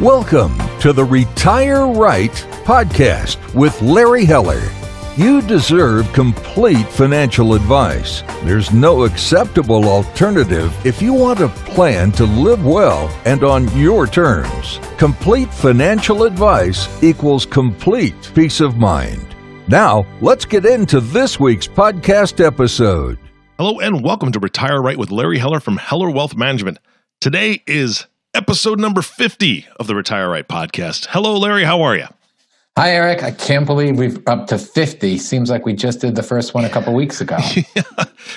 Welcome to the Retire Right podcast with Larry Heller. You deserve complete financial advice. There's no acceptable alternative if you want a plan to live well and on your terms. Complete financial advice equals complete peace of mind. Now, let's get into this week's podcast episode. Hello and welcome to Retire Right with Larry Heller from Heller Wealth Management. Today is episode number 50 of the Retire Right podcast. Hello, Larry. How are you? Hi, Eric. I can't believe we've up to 50. Seems like we just did the first one a couple weeks ago.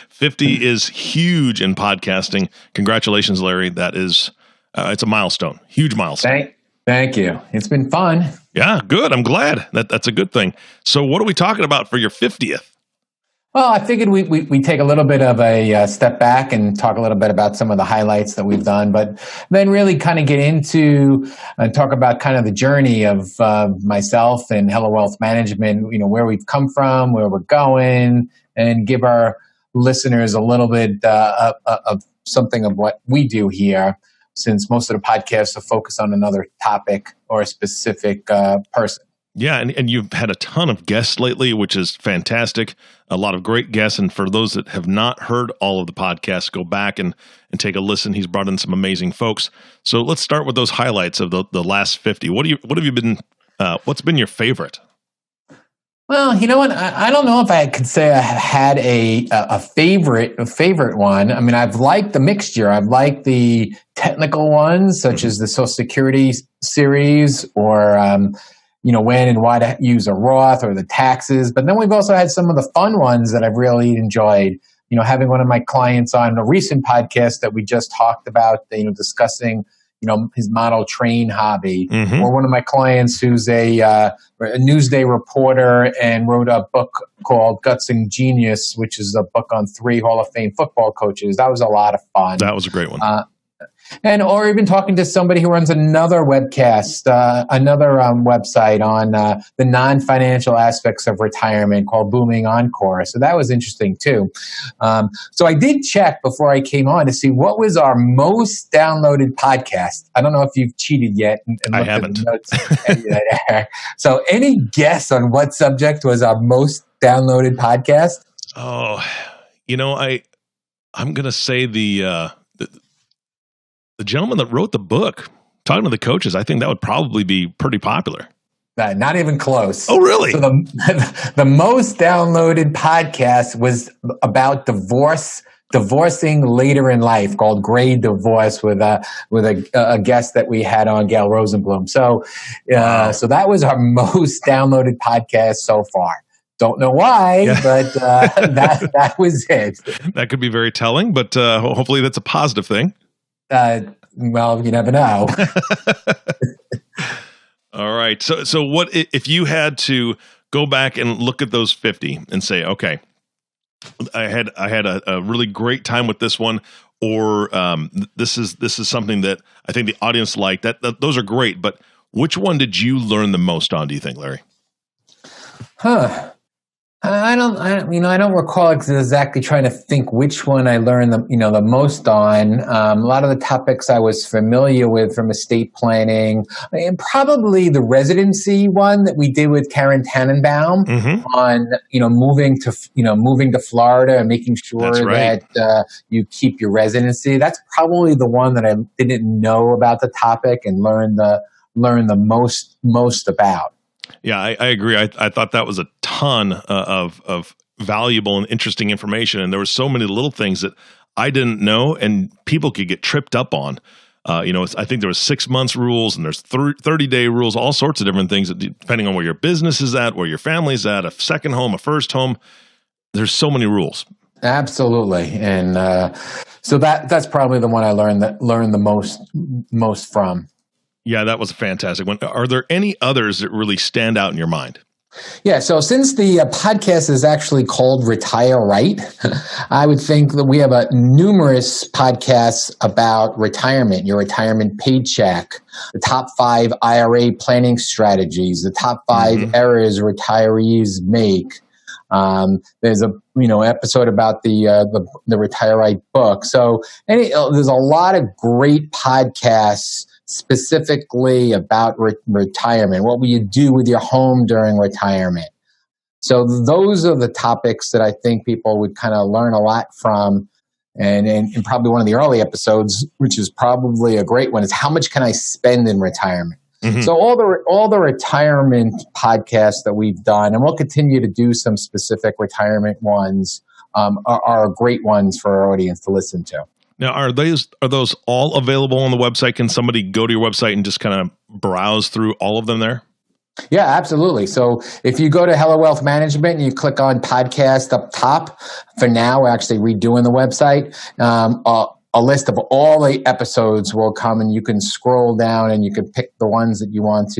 50 is huge in podcasting. Congratulations, Larry. That is, it's a milestone, huge milestone. Thank you. It's been fun. Yeah, good. I'm glad. That's a good thing. So what are we talking about for your 50th? Well, I figured we take a little bit of a step back and talk a little bit about some of the highlights that we've done, but then really kind of get into and talk about kind of the journey of myself and Heller Wealth Management, you know, where we've come from, where we're going, and give our listeners a little bit of something of what we do here, since most of the podcasts are focused on another topic or a specific person. Yeah, and you've had a ton of guests lately, which is fantastic. A lot of great guests. And for those that have not heard all of the podcasts, go back and take a listen. He's brought in some amazing folks. So let's start with those highlights of the last 50. What have you been? What's been your favorite? Well, you know what? I don't know if I could say I had a favorite one. I mean, I've liked the mixture. I've liked the technical ones, such as the Social Security series, or when and why to use a Roth, or the taxes. But then we've also had some of the fun ones that I've really enjoyed. You know, having one of my clients on a recent podcast that we just talked about, discussing, his model train hobby, or one of my clients who's a Newsday reporter and wrote a book called Guts and Genius, which is a book on 3 Hall of Fame football coaches. That was a lot of fun. That was a great one. Or even talking to somebody who runs another webcast, another website on the non-financial aspects of retirement called Booming Encore. So that was interesting too. So I did check before I came on to see what was our most downloaded podcast. I don't know if you've cheated yet. And I haven't. At the notes. So any guess on what subject was our most downloaded podcast? Oh, I'm going to say the gentleman that wrote the book, talking to the coaches, I think that would probably be pretty popular. Not even close. Oh, really? So the most downloaded podcast was about divorcing later in life, called Grade Divorce, with a guest that we had on, Gail Rosenblum. So, so that was our most downloaded podcast so far. Don't know why, but that was it. That could be very telling, but hopefully that's a positive thing. Well, you never know. All right. So what if you had to go back and look at those 50 and say, okay, I had a really great time with this one, or this is something that I think the audience liked. That those are great, but which one did you learn the most on, do you think, Larry? I don't recall exactly trying to think which one I learned the most on. A lot of the topics I was familiar with from estate planning, and probably the residency one that we did with Karen Tannenbaum on, moving to Florida and making sure that you keep your residency. That's probably the one that I didn't know about the topic and learn the most about. Yeah, I agree. I thought that was a ton of valuable and interesting information, and there were so many little things that I didn't know, and people could get tripped up on. I think there was 6 months rules, and there's 30-day rules, all sorts of different things, depending on where your business is at, where your family's at, a second home, a first home. There's so many rules. Absolutely, and so that's probably the one I learned the most from. Yeah, that was a fantastic one. Are there any others that really stand out in your mind? Yeah, so since the podcast is actually called Retire Right, I would think that we have numerous podcasts about retirement, your retirement paycheck, the top 5 IRA planning strategies, the top 5 errors retirees make. There's a episode about the Retire Right book. So there's a lot of great podcasts specifically about retirement. What will you do with your home during retirement? So those are the topics that I think people would kind of learn a lot from. And probably one of the early episodes, which is probably a great one, is how much can I spend in retirement? Mm-hmm. So all the retirement podcasts that we've done, and we'll continue to do some specific retirement ones, are great ones for our audience to listen to. Now, are those all available on the website? Can somebody go to your website and just kind of browse through all of them there? Yeah, absolutely. So if you go to Hello Wealth Management and you click on podcast up top, for now, we're actually redoing the website. A list of all the episodes will come, and you can scroll down and you can pick the ones that you want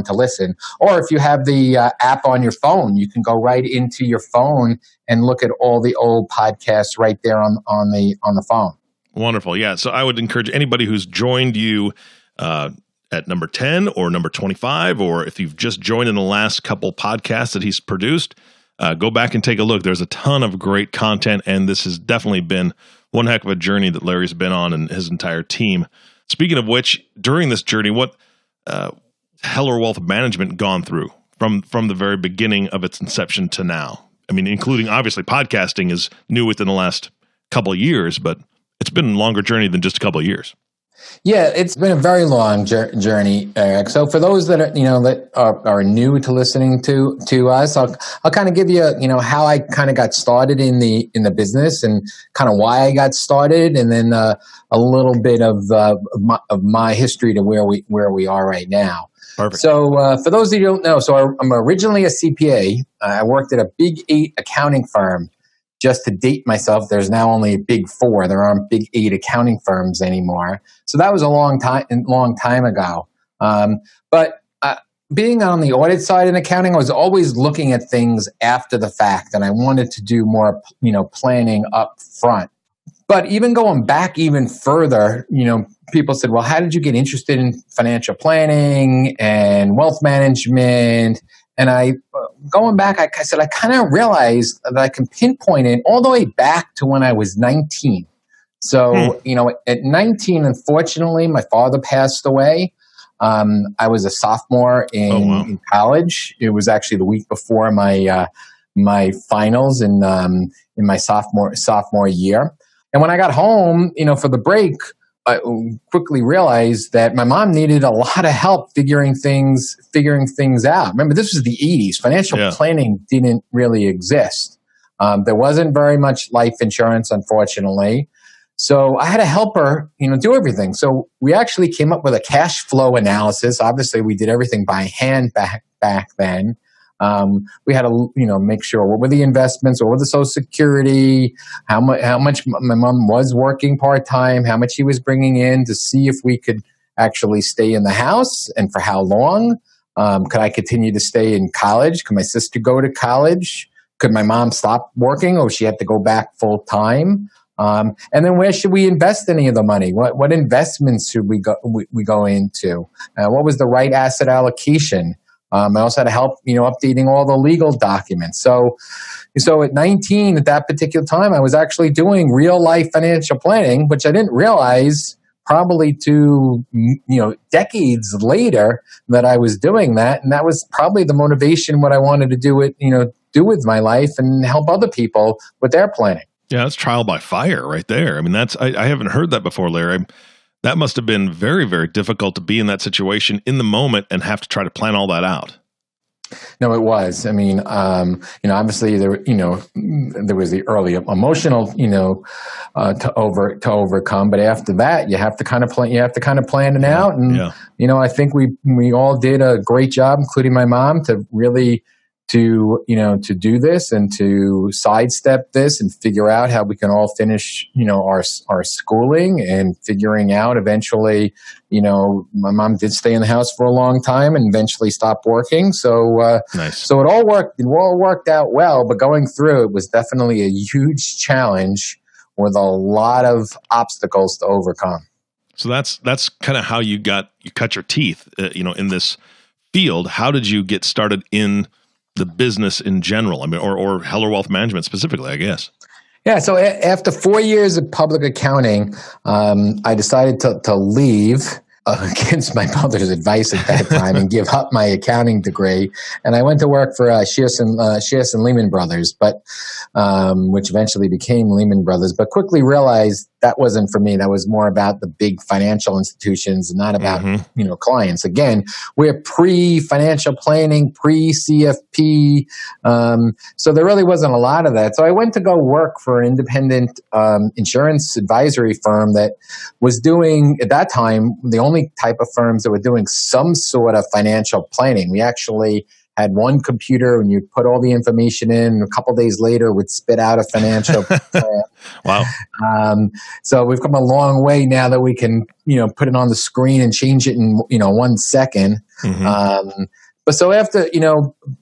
to listen. Or if you have the app on your phone, you can go right into your phone and look at all the old podcasts right there on the phone. Wonderful. Yeah. So I would encourage anybody who's joined you at number 10 or number 25, or if you've just joined in the last couple podcasts that he's produced, go back and take a look. There's a ton of great content, and this has definitely been one heck of a journey that Larry's been on and his entire team. Speaking of which, during this journey, what Heller Wealth Management gone through from the very beginning of its inception to now? I mean, including obviously podcasting is new within the last couple of years, but it's been a longer journey than just a couple of years. Yeah, it's been a very long journey, Eric. So for those that are new to listening to us, I'll kind of give you how I kind of got started in the business and kind of why I got started, and then a little bit of my history to where we are right now. Perfect. So for those of you who don't know, I'm originally a CPA. I worked at a Big 8 accounting firm. Just to date myself, there's now only a Big 4. There aren't Big 8 accounting firms anymore. So that was a long time ago. But being on the audit side in accounting, I was always looking at things after the fact, and I wanted to do more, planning up front. But even going back even further, people said, well, how did you get interested in financial planning and wealth management? And going back, I said, I kind of realized that I can pinpoint it all the way back to when I was 19. So, at 19, unfortunately, my father passed away. I was a sophomore in college. It was actually the week before my finals in my sophomore year. And when I got home, for the break, I quickly realized that my mom needed a lot of help figuring things out. Remember, this was the 80s. Financial planning didn't really exist. There wasn't very much life insurance, unfortunately. So I had to help her, do everything. So we actually came up with a cash flow analysis. Obviously, we did everything by hand back then. We had to, make sure what were the investments, what were the Social Security, how much my mom was working part-time, how much she was bringing in to see if we could actually stay in the house and for how long. Could I continue to stay in college? Could my sister go to college? Could my mom stop working or she had to go back full-time? And then where should we invest any of the money? What investments should we go into? What was the right asset allocation? I also had to help, updating all the legal documents. So at 19, at that particular time, I was actually doing real life financial planning, which I didn't realize probably to, decades later that I was doing that. And that was probably the motivation, what I wanted to do with my life and help other people with their planning. Yeah, that's trial by fire right there. I mean, I haven't heard that before, Larry. That must have been very, very difficult to be in that situation in the moment and have to try to plan all that out. No, it was. I mean, obviously there was the early emotional, to overcome. But after that, you have to kind of plan. You have to kind of plan it out. And I think we all did a great job, including my mom, to really to do this and to sidestep this and figure out how we can all finish, our schooling, and figuring out eventually, my mom did stay in the house for a long time and eventually stopped working. So, nice. So it all worked out well, but going through it was definitely a huge challenge with a lot of obstacles to overcome. So that's kind of how you cut your teeth, in this field. How did you get started in the business in general? I mean, or Heller Wealth Management specifically, I guess. Yeah. So after 4 years of public accounting, I decided to leave. against my mother's advice at that time and give up my accounting degree. And I went to work for Shearson Lehman Brothers, but which eventually became Lehman Brothers, but quickly realized that wasn't for me. That was more about the big financial institutions and not about, clients. Again, we're pre-financial planning, pre-CFP. So there really wasn't a lot of that. So I went to go work for an independent insurance advisory firm that was doing, at that time, the only type of firms that were doing some sort of financial planning. We actually had one computer and you'd put all the information in, and a couple of days later would spit out a financial plan. Wow. So we've come a long way now that we can, put it on the screen and change it in, 1 second. But so after,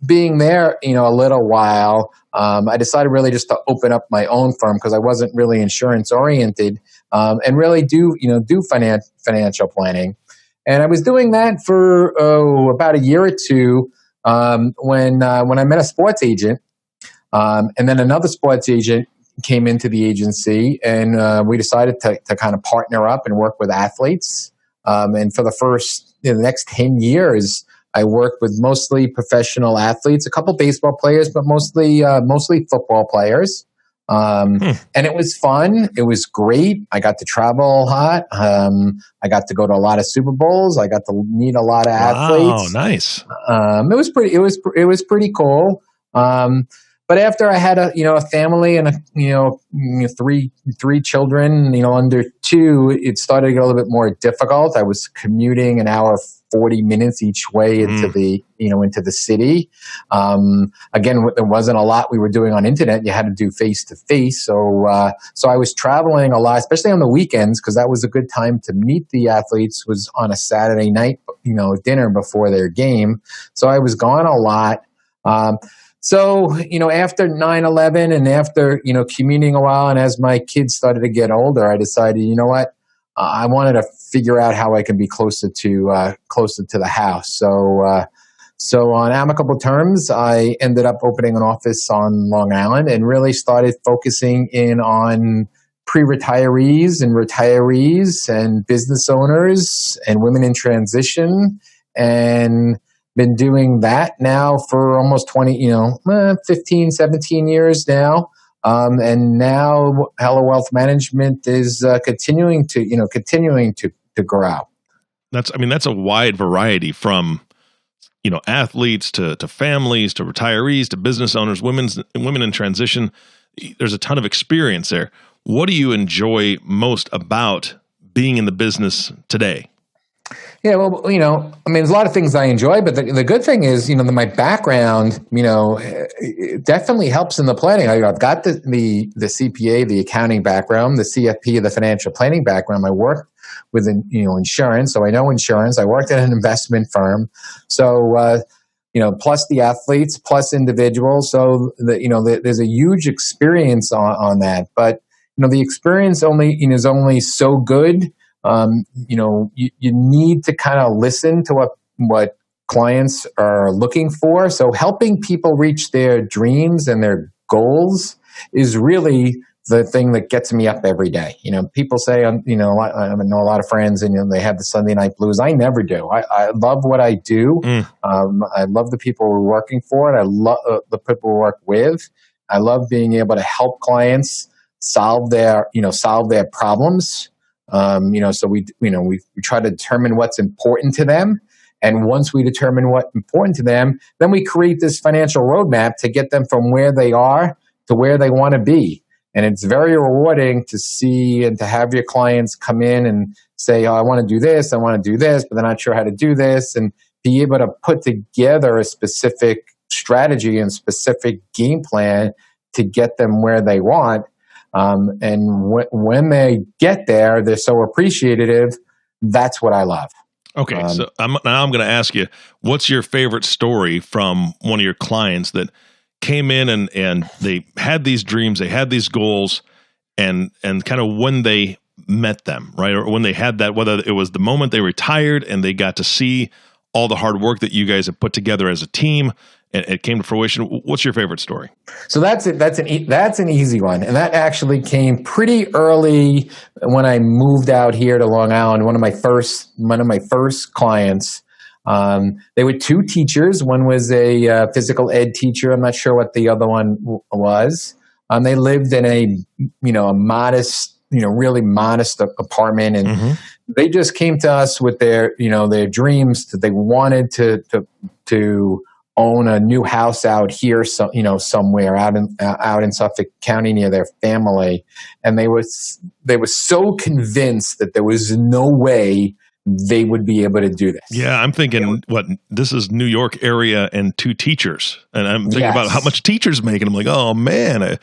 being there, a little while, I decided really just to open up my own firm because I wasn't really insurance oriented, and really do financial planning. And I was doing that for about a year or two when I met a sports agent, and then another sports agent came into the agency, and we decided to kind of partner up and work with athletes. And for the next 10 years, I worked with mostly professional athletes, a couple baseball players, but mostly football players. And it was fun. It was great. I got to travel a lot. I got to go to a lot of Super Bowls. I got to meet a lot of athletes. Oh, nice. It was pretty cool. But after I had a family and three children, under 2, it started to get a little bit more difficult. I was commuting an hour 40 minutes each way into the city. Again, there wasn't a lot we were doing on internet. You had to do face to face. So I was traveling a lot, especially on the weekends, because that was a good time to meet the athletes. Was on a Saturday night, dinner before their game. So I was gone a lot. So, after 9/11 and after, commuting a while, and as my kids started to get older, I decided, I wanted to figure out how I can be closer to the house. So on amicable terms, I ended up opening an office on Long Island and really started focusing in on pre-retirees and retirees and business owners and women in transition, and been doing that now for almost 15, 17 years now. And now Hello Wealth Management is continuing to grow. That's a wide variety from, athletes to families, to retirees, to business owners, women in transition. There's a ton of experience there. What do you enjoy most about being in the business today? Yeah, well, there's a lot of things I enjoy, but the good thing is, my background, it definitely helps in the planning. I've got the CPA, the accounting background, the CFP, the financial planning background. I worked with, insurance, so I know insurance. I worked at an investment firm, so plus the athletes, plus individuals. So there's a huge experience on that, but the experience is only so good. You need to kind of listen to what clients are looking for. So helping people reach their dreams and their goals is really the thing that gets me up every day. People say, I know a lot of friends and they have the Sunday night blues. I never do. I love what I do. I love the people we're working for, and I love the people we work with. I love being able to help clients solve their problems. So we try to determine what's important to them. And once we determine what's important to them, then we create this financial roadmap to get them from where they are to where they want to be. And it's very rewarding to see and to have your clients come in and say, I want to do this, but they're not sure how to do this, and be able to put together a specific strategy and specific game plan to get them where they want. And when they get there, they're so appreciative. That's what I love. Okay, so now I'm going to ask you, what's your favorite story from one of your clients that came in and they had these dreams, they had these goals, and kind of when they met them, right? Or when they had that, whether it was the moment they retired and they got to see all the hard work that you guys have put together as a team, and it came to fruition. What's your favorite story? So that's it. That's an easy one, and that actually came pretty early when I moved out here to Long Island. One of my first clients. They were two teachers. One was a physical ed teacher. I'm not sure what the other one was. They lived in a modest, really modest apartment, and they just came to us with their dreams that they wanted to own a new house out here, somewhere out in Suffolk County near their family, and they were so convinced that there was no way they would be able to do this. Yeah, I'm thinking, this is New York area and two teachers, and I'm thinking about how much teachers make, and I'm like, oh man,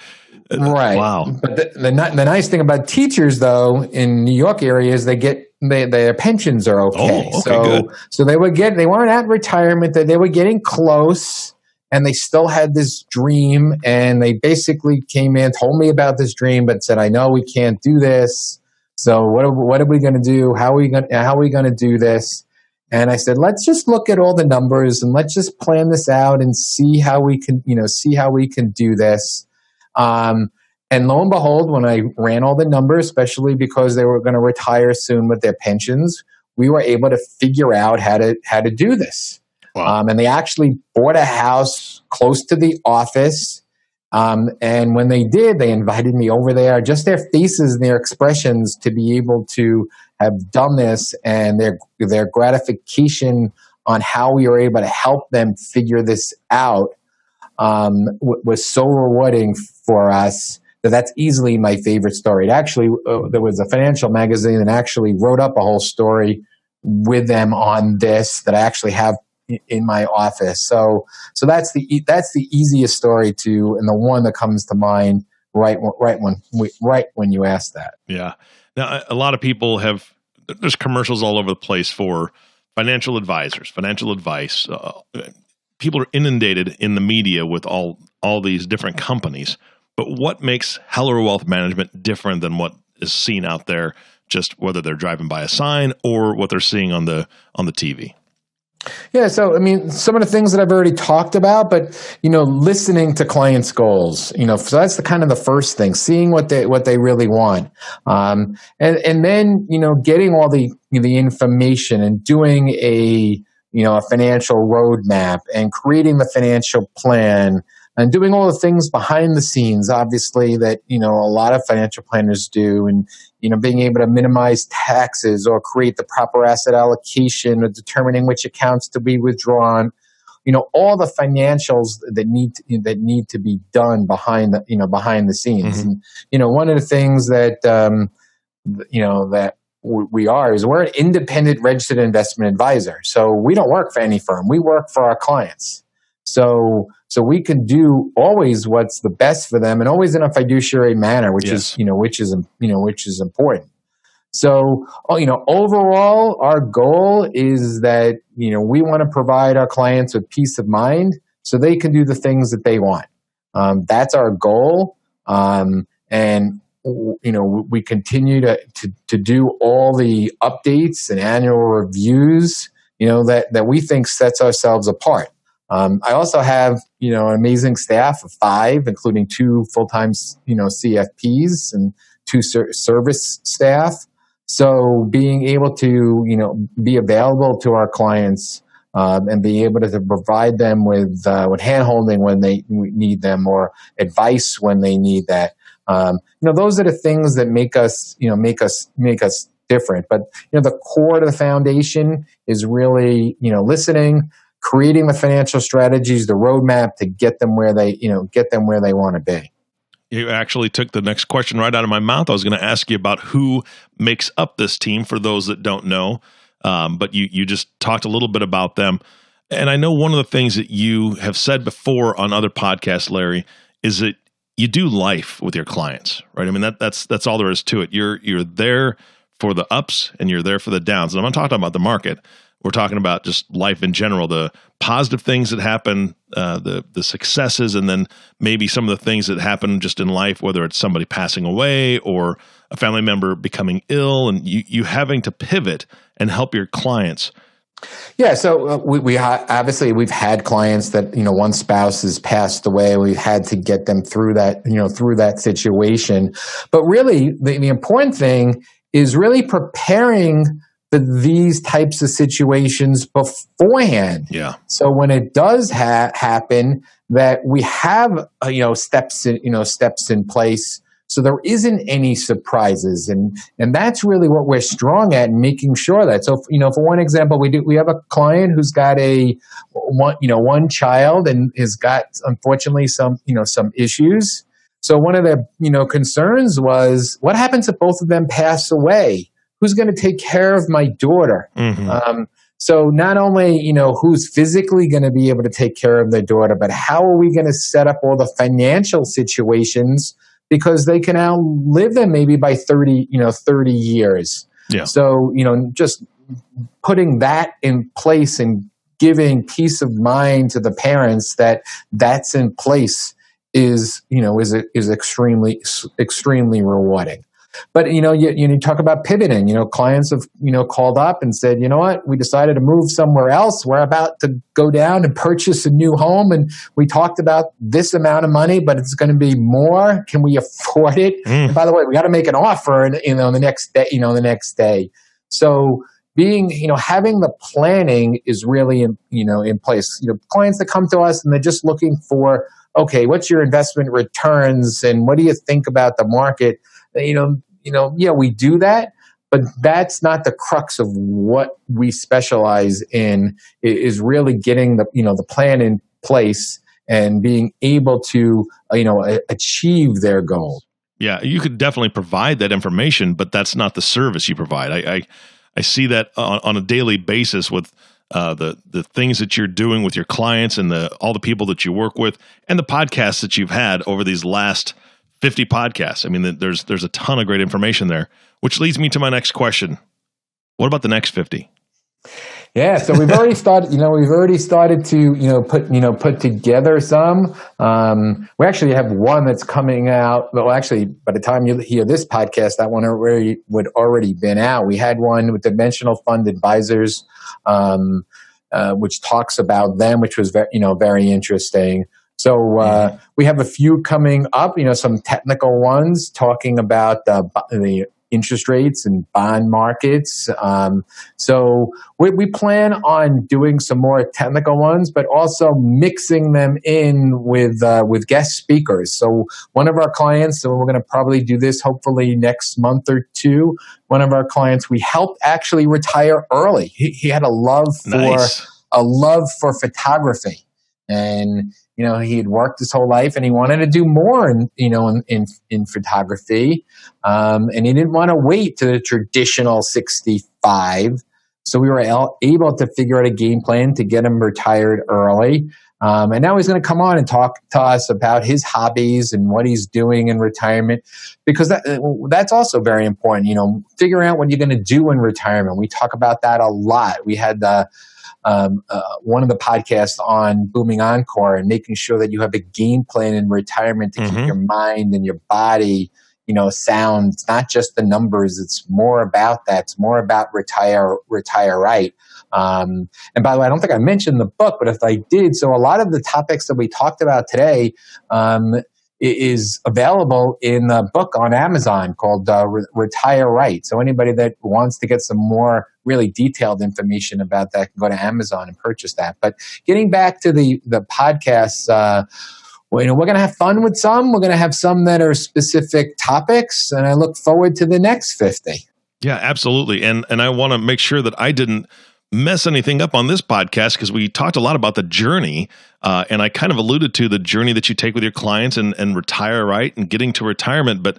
right? Wow. But the nice thing about teachers, though, in New York area is their pensions are okay. Oh, okay, good. So they weren't at retirement, that they were getting close, and they still had this dream, and they basically came in, told me about this dream, but said, I know we can't do this. So what are we going to do? How are we going to do this? And I said, let's just look at all the numbers and let's just plan this out and see how we can do this. And lo and behold, when I ran all the numbers, especially because they were going to retire soon with their pensions, we were able to figure out how to do this. Wow. And they actually bought a house close to the office. And when they did, they invited me over there, just their faces and their expressions to be able to have done this, and their gratification on how we were able to help them figure this out was so rewarding for us that's easily my favorite story. It actually, there was a financial magazine that actually wrote up a whole story with them on this that I actually have in my office. So that's the easiest story to, and the one that comes to mind right when you ask that. Yeah. Now, a lot of people there's commercials all over the place for financial advisors, financial advice. People are inundated in the media with all these different companies. But what makes Heller Wealth Management different than what is seen out there, just whether they're driving by a sign or what they're seeing on the TV? Yeah, so I mean, some of the things that I've already talked about, but listening to clients' goals, so that's the first thing, seeing what they really want, and then getting all the information and doing a financial roadmap and creating the financial plan and doing all the things behind the scenes, obviously, that a lot of financial planners do, and being able to minimize taxes or create the proper asset allocation or determining which accounts to be withdrawn, all the financials that need to be done behind the scenes. Mm-hmm. And one of the things that that we are is we're an independent registered investment advisor. So we don't work for any firm. We work for our clients. So we can do always what's the best for them, and always in a fiduciary manner, which is important. So overall, our goal is that we want to provide our clients with peace of mind, so they can do the things that they want. That's our goal, and we continue to do all the updates and annual reviews, that we think sets ourselves apart. I also have, an amazing staff of 5, including 2 full-time, CFPs and 2 service staff. So being able to, be available to our clients and be able to provide them with handholding when they need them, or advice when they need that. Those are the things that make us different. But the core to the foundation is really, listening, creating the financial strategies, the roadmap to get them where they want to be. You actually took the next question right out of my mouth. I was going to ask you about who makes up this team for those that don't know, but you just talked a little bit about them. And I know one of the things that you have said before on other podcasts, Larry, is that you do life with your clients, right? I mean, that's all there is to it. You're there for the ups and you're there for the downs. And I'm not talking about the market. We're talking about just life in general, the positive things that happen, the successes, and then maybe some of the things that happen just in life, whether it's somebody passing away or a family member becoming ill, and you having to pivot and help your clients Yeah, so obviously we've had clients that one spouse has passed away. We've had to get them through that through that situation. But really, the important thing is really preparing for these types of situations beforehand. Yeah. So when it does happen, that we have steps in place, so there isn't any surprises, and that's really what we're strong at, making sure that. So for one example, we have a client who's got one child and has got, unfortunately, some issues. So one of the concerns was, what happens if both of them pass away? Who's going to take care of my daughter? Mm-hmm. So not only who's physically going to be able to take care of their daughter, but how are we going to set up all the financial situations, because they can outlive them maybe by 30 years. Yeah. So, just putting that in place and giving peace of mind to the parents that that's in place is extremely rewarding. But you talk about pivoting. Clients have called up and said, you know what, we decided to move somewhere else. We're about to go down and purchase a new home, and we talked about this amount of money, but it's going to be more. Can we afford it? And by the way, we got to make an offer, the next day. The next day. So having the planning is really in place. Clients that come to us and they're just looking for, okay, what's your investment returns and what do you think about the market? Yeah, we do that, but that's not the crux of what we specialize in. Is really getting the plan in place and being able to achieve their goal. Yeah, you could definitely provide that information, but that's not the service you provide. I see that on a daily basis with the things that you're doing with your clients and all the people that you work with, and the podcasts that you've had over these last 50 podcasts. I mean, there's a ton of great information there, which leads me to my next question. What about the next 50? Yeah, so we've already started. We've already started to put together some. We actually have one that's coming out. Well, actually, by the time you hear this podcast, that one would already been out. We had one with Dimensional Fund Advisors, which talks about them, which was very interesting. So we have a few coming up, some technical ones talking about the interest rates and bond markets. So we plan on doing some more technical ones, but also mixing them in with guest speakers. So one of our clients, and we're going to probably do this hopefully next month or two, one of our clients, we helped actually retire early. He had a love for photography. And he had worked his whole life, and he wanted to do more in photography, and he didn't want to wait to the traditional 65. So we were able to figure out a game plan to get him retired early. And now he's going to come on and talk to us about his hobbies and what he's doing in retirement, because that's also very important. Figuring out what you're going to do in retirement. We talk about that a lot. We had one of the podcasts on Booming Encore and making sure that you have a game plan in retirement to keep your mind and your body, sound. It's not just the numbers. It's more about that. It's more about retire right. And by the way, I don't think I mentioned the book, but if I did, so a lot of the topics that we talked about today, is available in a book on Amazon called Retire Right. So anybody that wants to get some more really detailed information about that can go to Amazon and purchase that. But getting back to the podcasts, we're going to have fun with some. We're going to have some that are specific topics, and I look forward to the next 50. Yeah, absolutely. And I want to make sure that I didn't mess anything up on this podcast, because we talked a lot about the journey, and I kind of alluded to the journey that you take with your clients and retire right and getting to retirement. But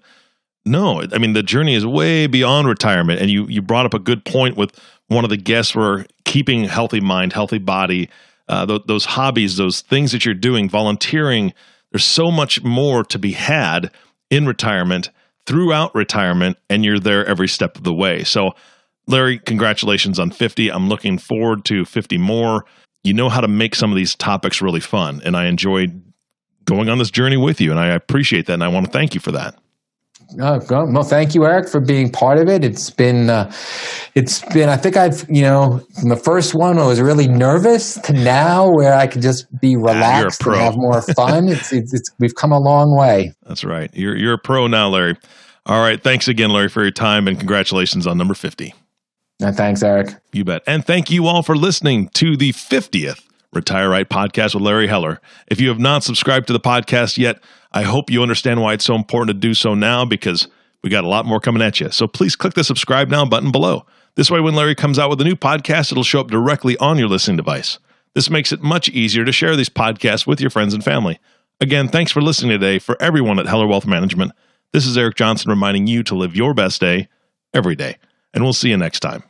no, I mean, the journey is way beyond retirement. And you brought up a good point with one of the guests, where keeping healthy mind, healthy body, those hobbies, those things that you're doing, volunteering, there's so much more to be had in retirement, throughout retirement, and you're there every step of the way. So Larry, congratulations on 50. I'm looking forward to 50 more. You know how to make some of these topics really fun, and I enjoyed going on this journey with you, and I appreciate that, and I want to thank you for that. Well, thank you, Eric, for being part of it. It's been. I think I've, from the first one I was really nervous to now where I can just be relaxed and have more fun. We've come a long way. That's right. You're a pro now, Larry. All right. Thanks again, Larry, for your time, and congratulations on number 50. Thanks, Eric. You bet. And thank you all for listening to the 50th Retire Right podcast with Larry Heller. If you have not subscribed to the podcast yet, I hope you understand why it's so important to do so now, because we got a lot more coming at you. So please click the subscribe now button below. This way, when Larry comes out with a new podcast, it'll show up directly on your listening device. This makes it much easier to share these podcasts with your friends and family. Again, thanks for listening today. For everyone at Heller Wealth Management, this is Eric Johnson reminding you to live your best day every day. And we'll see you next time.